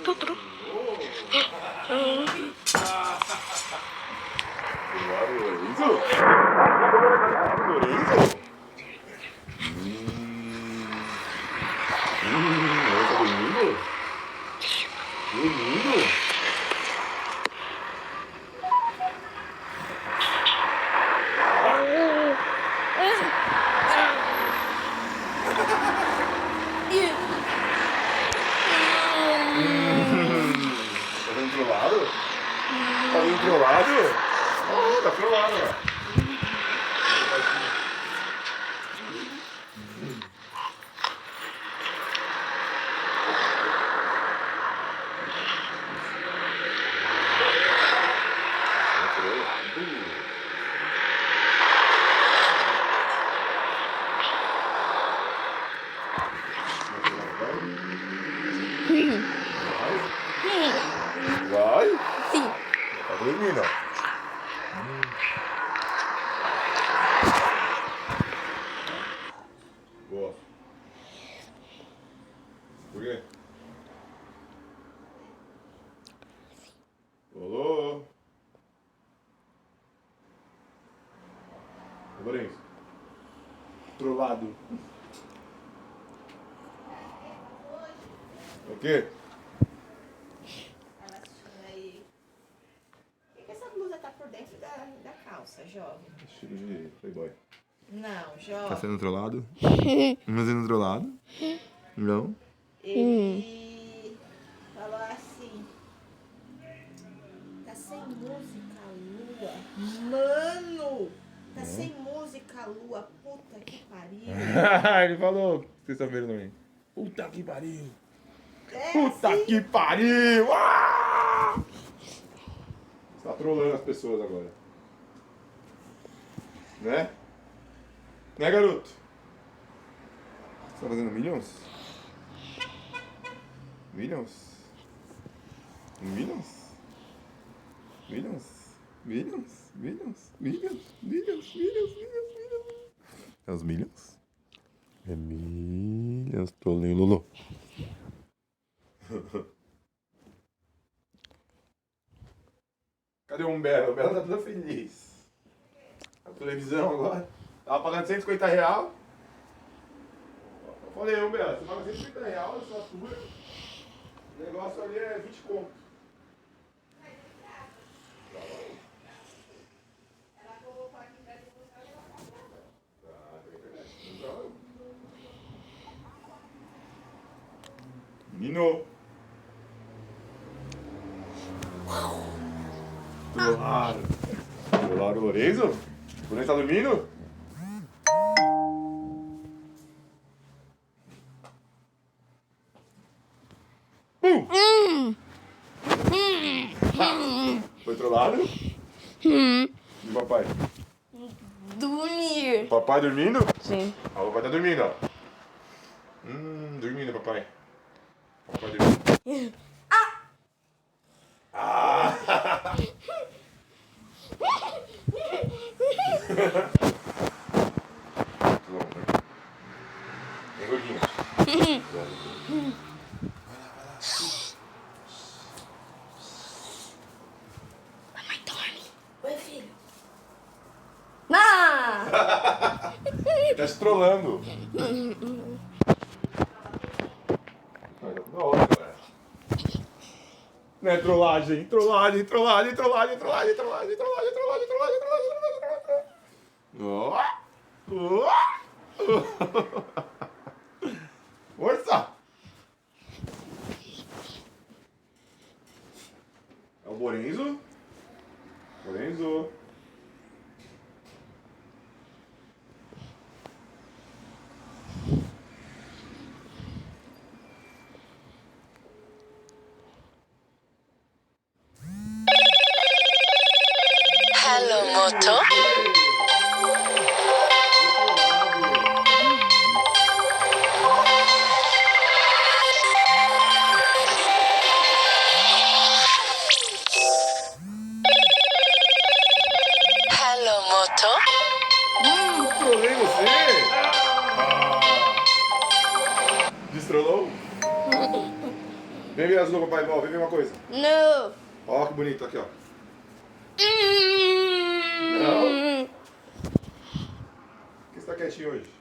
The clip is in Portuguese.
Tudo. Lorenzo? Lorenzo? Tá dormindo? Dormindo? Tá sendo trollado? Tá sendo trollado? Oh, tá trollado, ó. Vai? Sim. Tá dormindo, ó. Boa. Por quê? Alô? Lourenço. Trollado. O quê? Ela assistindo aí. Por que essa blusa tá por dentro da calça, jovem? Estilo de playboy. Não, Tá jovem. sendo trollado? Não sendo trollado? Não? Ele falou assim: tá sem música, lua. Mano! Tá sem música, lua. Puta que pariu. Ele falou, vocês estão vendo também. Puta que pariu! É Puta assim? que pariu! Ah! Você tá trolando as pessoas agora. Né? Né, garoto? Você tá fazendo millions? Millions? Millions? Millions? Millions? Millions? Millions? Millions? Millions? Millions? É os millions? É millions. Trolei, Lulu. Cadê o Umbela? O Umbela tá toda feliz. A televisão agora. Tava pagando R$150. Eu falei, Umbela, você paga R$150 na assinatura. O negócio ali é 20 conto. Menino. Trollaram. Trollaram o Lorenzo? O Lorenzo tá dormindo? Foi trollado? E o papai? Dormir. O papai dormindo? Sim. Ah, o papai tá dormindo, ó. Dormindo, papai. O papai dormindo. Ah! Vem, gordinho. Mamãe dorme. Oi, filho. Não! Tá se trollando. Da hora, galera. Não é trollagem, trollagem, trollagem, trollagem, trollagem, trollagem, trollagem, trollagem, trollagem, trollagem, trollagem. Força! É o Lorenzo. Lorenzo. Hello, Moto. Hello, Moto. Trolei você? Ah. Destrolou? Vem ver as luvas, pai Noel. Vem ver uma coisa. No. Ó que bonito aqui, ó. Não? Por que você tá quietinho hoje?